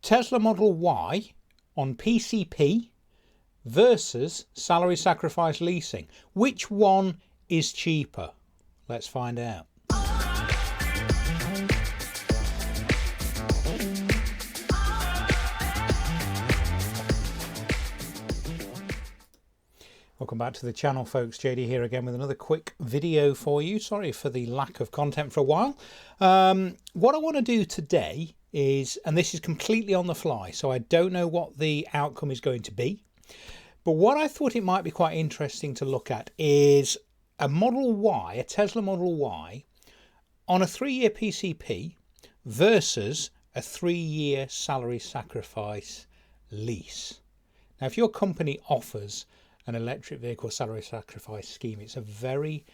Tesla Model Y on PCP versus salary sacrifice leasing. Which one is cheaper? Let's find out. Welcome back to the channel, folks. JD here again with another quick video for you. Sorry for the lack of content for a while. What I want to do today is, and this is completely on the fly, so I don't know what the outcome is going to be, but what I thought it might be quite interesting to look at is a Model Y, a Tesla Model Y on a 3-year PCP versus a 3-year salary sacrifice lease. Now, if your company offers an electric vehicle salary sacrifice scheme, it's a very,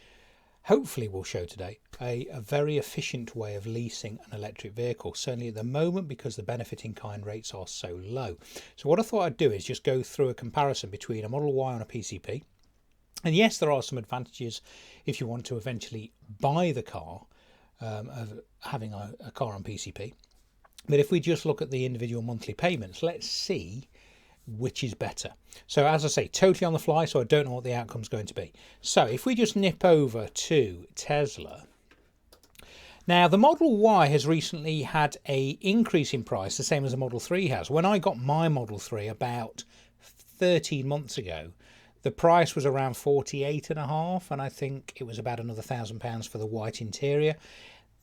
hopefully we'll show today, a very efficient way of leasing an electric vehicle, certainly at the moment, because the benefit in kind rates are so low. So what I thought I'd do is just go through a comparison between a Model Y on a PCP. And yes, there are some advantages if you want to eventually buy the car of having a car on PCP. But if we just look at the individual monthly payments, let's see which is better. So as I say, totally on the fly, so I don't know what the outcome's going to be. So if we just nip over to Tesla. Now, the Model Y has recently had an increase in price, the same as the Model 3 has. When I got my Model 3 about 13 months ago, the price was around 48.5, and I think it was about another £1,000 for the white interior.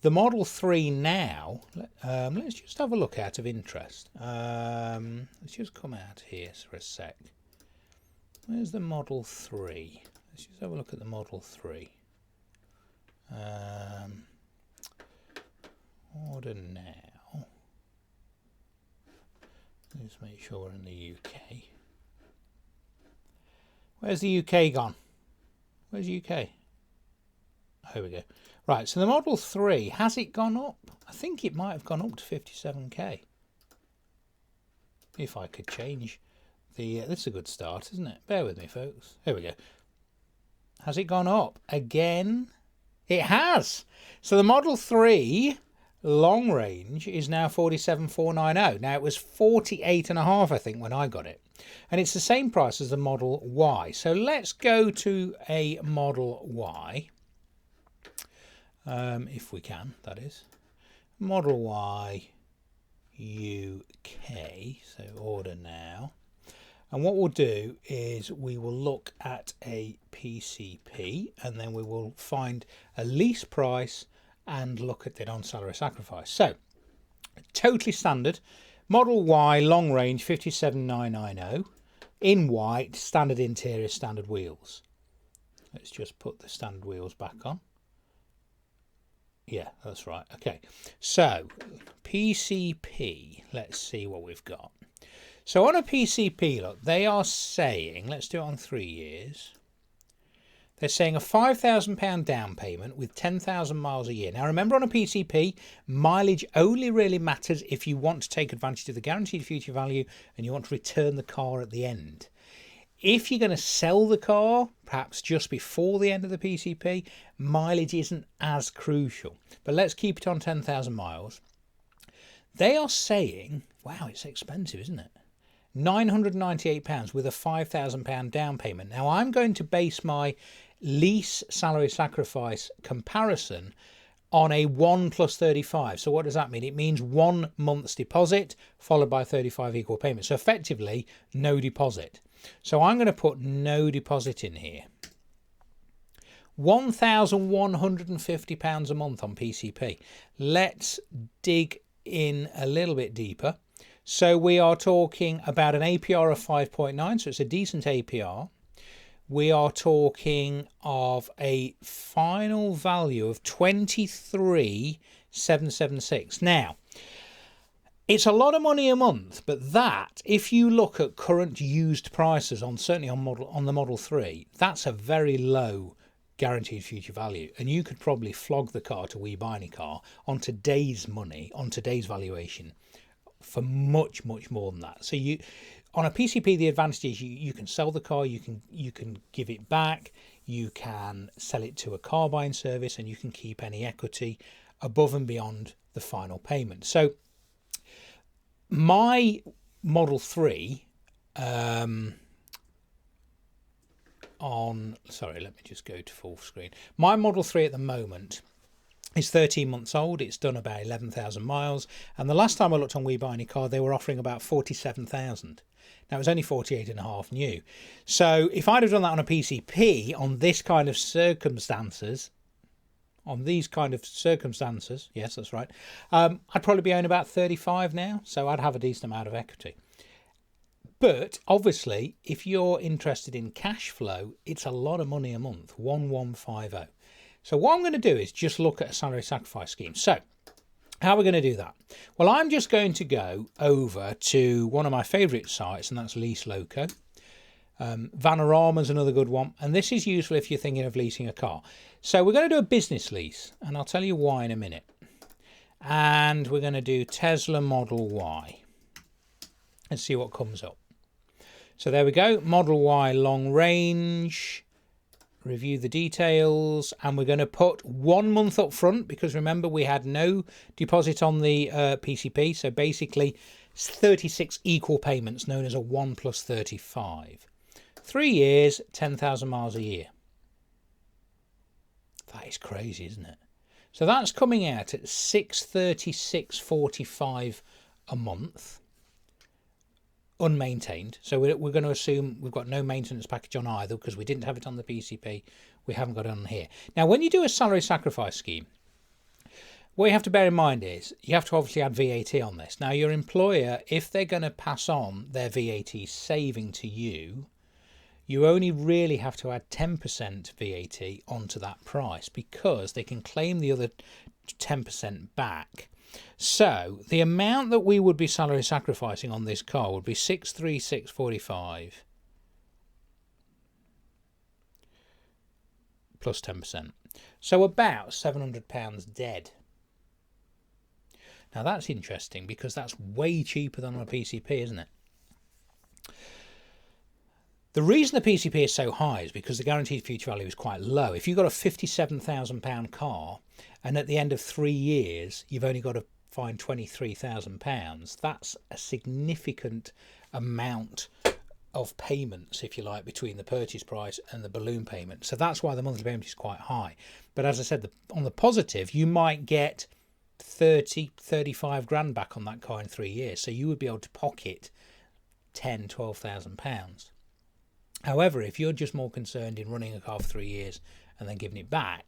The Model 3 now, let's just have a look out of interest. Let's just come out here for a sec. Where's the Model 3? Let's just have a look at the Model 3. Order now. Let's make sure we're in the UK. Where's the UK gone? Where's the UK? Here we go. Right, so the Model 3, has it gone up? I think it might have gone up to 57k. If I could change the... this is a good start, isn't it? Bear with me, folks. Here we go. Has it gone up? Again? It has! So the Model 3 long range is now 47,490. Now, it was 48.5, I think, when I got it. And it's the same price as the Model Y. So let's go to a Model Y. If we can, that is. Model Y UK, so order now. And what we'll do is we will look at a PCP, and then we will find a lease price and look at it on salary sacrifice. So, totally standard, Model Y long range 57,990, in white, standard interior, standard wheels. Let's just put the standard wheels back on. Yeah, that's right. Okay, so PCP, let's see what we've got. So on a PCP, look, they are saying, let's do it on 3 years. They're saying a £5,000 down payment with 10,000 miles a year. Now, remember, on a PCP, mileage only really matters if you want to take advantage of the guaranteed future value and you want to return the car at the end. If you're going to sell the car, perhaps just before the end of the PCP, mileage isn't as crucial. But let's keep it on 10,000 miles. They are saying, wow, it's expensive, isn't it? £998 with a £5,000 down payment. Now, I'm going to base my lease salary sacrifice comparison on a 1 plus 35. So what does that mean? It means 1 month's deposit followed by 35 equal payments. So effectively, no deposit. So I'm going to put no deposit in here. £1,150 a month on PCP. Let's dig in a little bit deeper. So we are talking about an APR of 5.9, so it's a decent APR. We are talking of a final value of 23,776. Now, it's a lot of money a month, but that, if you look at current used prices on certainly on the Model 3, that's a very low guaranteed future value, and you could probably flog the car to We Buy Any Car on today's money, on today's valuation, for much more than that. So you, on a PCP, the advantage is you can sell the car, you can give it back, you can sell it to a car buying service, and you can keep any equity above and beyond the final payment. So My Model 3 sorry, let me just go to full screen. My Model 3 at the moment is 13 months old. It's done about 11,000 miles. And the last time I looked on We Buy Any Car, they were offering about 47,000. Now, it was only 48.5 new. So if I'd have done that on a PCP on this kind of circumstances, yes, that's right, I'd probably be owning about 35 now. So I'd have a decent amount of equity. But obviously, if you're interested in cash flow, it's a lot of money a month, 1150. So what I'm going to do is just look at a salary sacrifice scheme. So how are we going to do that? Well, I'm just going to go over to one of my favorite sites, and that's Lease Loco. Vanarama's another good one. And this is useful if you're thinking of leasing a car. So we're going to do a business lease, and I'll tell you why in a minute. And we're going to do Tesla Model Y and see what comes up. So there we go, Model Y long range, review the details, and we're going to put 1 month up front because remember we had no deposit on the PCP, so basically 36 equal payments known as a 1 plus 35. 3 years, 10,000 miles a year. That is crazy, isn't it? So that's coming out at 636.45 a month. Unmaintained, so we're going to assume we've got no maintenance package on either because we didn't have it on the PCP, we haven't got it on here. Now when you do a salary sacrifice scheme, what you have to bear in mind is you have to obviously add VAT on this. Now your employer, if they're going to pass on their VAT saving to you, you only really have to add 10% VAT onto that price because they can claim the other 10% back. So the amount that we would be salary sacrificing on this car would be 636.45 plus 10%. So about £700 dead. Now that's interesting because that's way cheaper than on a PCP, isn't it? The reason the PCP is so high is because the guaranteed future value is quite low. If you've got a £57,000 car and at the end of 3 years you've only got to find £23,000, that's a significant amount of payments, if you like, between the purchase price and the balloon payment. So that's why the monthly payment is quite high. But as I said, on the positive, you might get 35 grand back on that car in 3 years. So you would be able to pocket £12,000. However, if you're just more concerned in running a car for 3 years and then giving it back,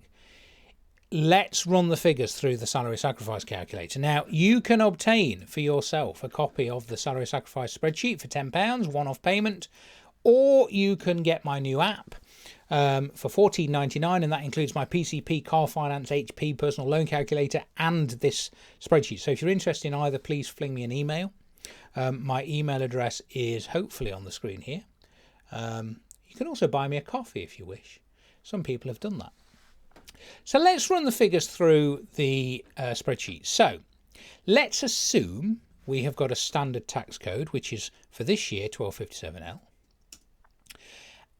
let's run the figures through the salary sacrifice calculator. Now, you can obtain for yourself a copy of the salary sacrifice spreadsheet for £10, one-off payment, or you can get my new app for $14.99, and that includes my PCP, Car Finance, HP, personal loan calculator, and this spreadsheet. So if you're interested in either, please fling me an email. My email address is hopefully on the screen here. You can also buy me a coffee if you wish. Some people have done that. So let's run the figures through the spreadsheet. So let's assume we have got a standard tax code, which is for this year 1257L.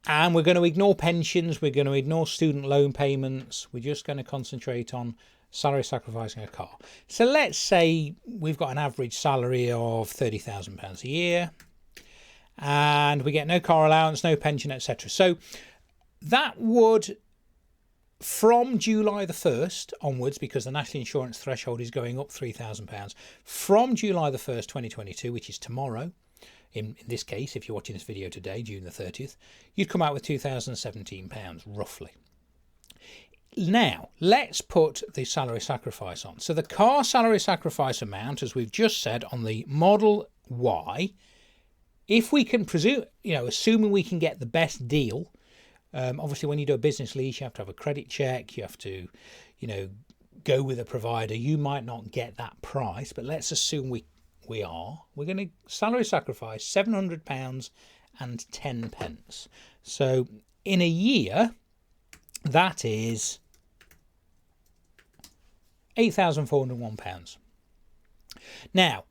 And we're going to ignore pensions, we're going to ignore student loan payments, we're just going to concentrate on salary sacrificing a car. So let's say we've got an average salary of £30,000 a year, and we get no car allowance, no pension, etc. So that would, from July the 1st onwards, because the national insurance threshold is going up £3,000, from July the 1st, 2022, which is tomorrow, in this case, if you're watching this video today, June the 30th, you'd come out with £2,017, roughly. Now, let's put the salary sacrifice on. So the car salary sacrifice amount, as we've just said, on the Model Y, if we can presume, assuming we can get the best deal, obviously when you do a business lease, you have to have a credit check, you have to, go with a provider. You might not get that price, but let's assume we're going to salary sacrifice £700 and 10 pence. So in a year, that is £8,401. Now,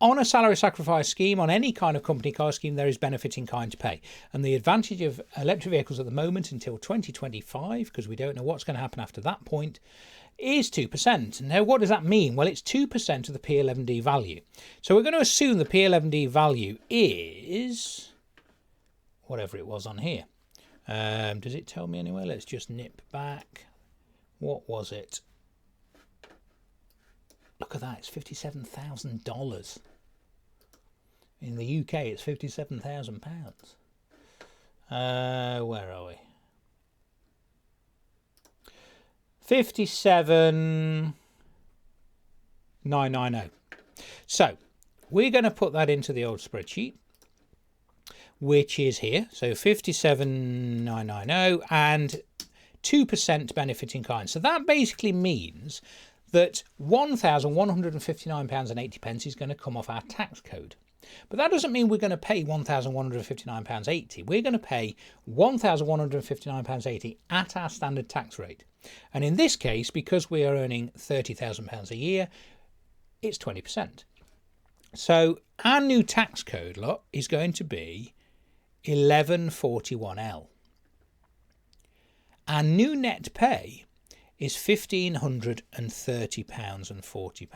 on a salary sacrifice scheme, on any kind of company car scheme, there is benefit in kind to pay. And the advantage of electric vehicles at the moment until 2025, because we don't know what's going to happen after that point, is 2%. Now, what does that mean? Well, it's 2% of the P11D value. So we're going to assume the P11D value is whatever it was on here. Does it tell me anywhere? Let's just nip back. What was it? Look at that, it's $57,000. In the UK, it's £57,000. Where are we? 57,990. So we're going to put that into the old spreadsheet, which is here. So 57,990 and 2% benefit in kind. So that basically means that £1,159.80 is going to come off our tax code. But that doesn't mean we're going to pay £1,159.80. We're going to pay £1,159.80 at our standard tax rate. And in this case, because we are earning £30,000 a year, it's 20%. So our new tax code lot is going to be 1141L. Our new net pay is £1,530.40.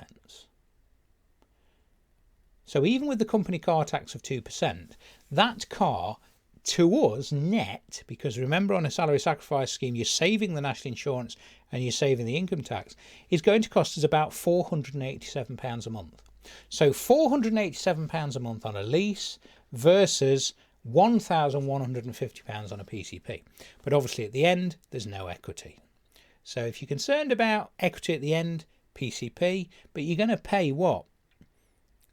So even with the company car tax of 2%, that car to us net, because remember on a salary sacrifice scheme you're saving the national insurance and you're saving the income tax, is going to cost us about £487 a month. So £487 a month on a lease versus £1,150 on a PCP. But obviously at the end there's no equity. So if you're concerned about equity at the end, PCP, but you're going to pay what?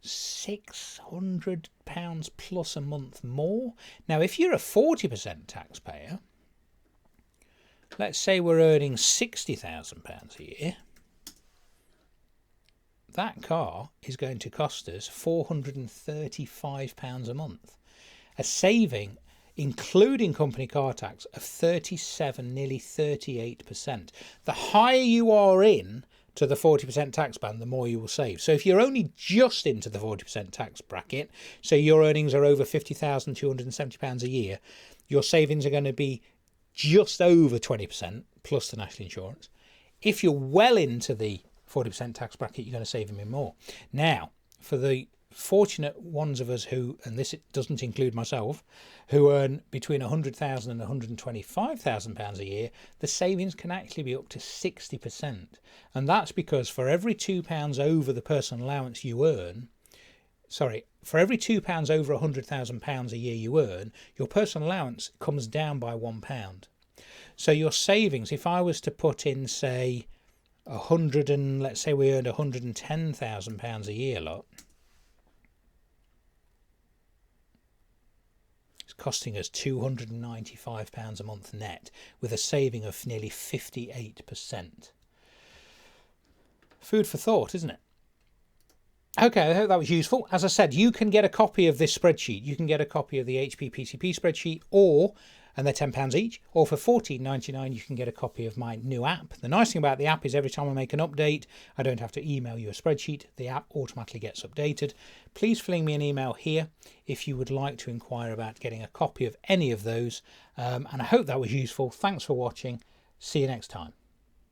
£600 plus a month more. Now, if you're a 40% taxpayer, let's say we're earning £60,000 a year, that car is going to cost us £435 a month, a saving including company car tax of 37, nearly 38%. The higher you are in to the 40% tax band, the more you will save. So if you're only just into the 40% tax bracket, so your earnings are over £50,270 a year, your savings are going to be just over 20% plus the national insurance. If you're well into the 40% tax bracket, you're going to save even more. Now, for the fortunate ones of us who, and this doesn't include myself, who earn between £100,000 and £125,000 a year, the savings can actually be up to 60%. And that's because for every £2 over the personal allowance you earn, for every £2 over £100,000 a year you earn, your personal allowance comes down by £1. So your savings, if I was to put in, say, let's say we earned £110,000 a year lot, costing us £295 a month net with a saving of nearly 58%. Food for thought, isn't it? Okay, I hope that was useful. As I said, you can get a copy of this spreadsheet. You can get a copy of the HP PCP spreadsheet, and they're £10 each, or for $14.99 you can get a copy of my new app. The nice thing about the app is every time I make an update, I don't have to email you a spreadsheet. The app automatically gets updated. Please fling me an email here if you would like to inquire about getting a copy of any of those. And I hope that was useful. Thanks for watching. See you next time.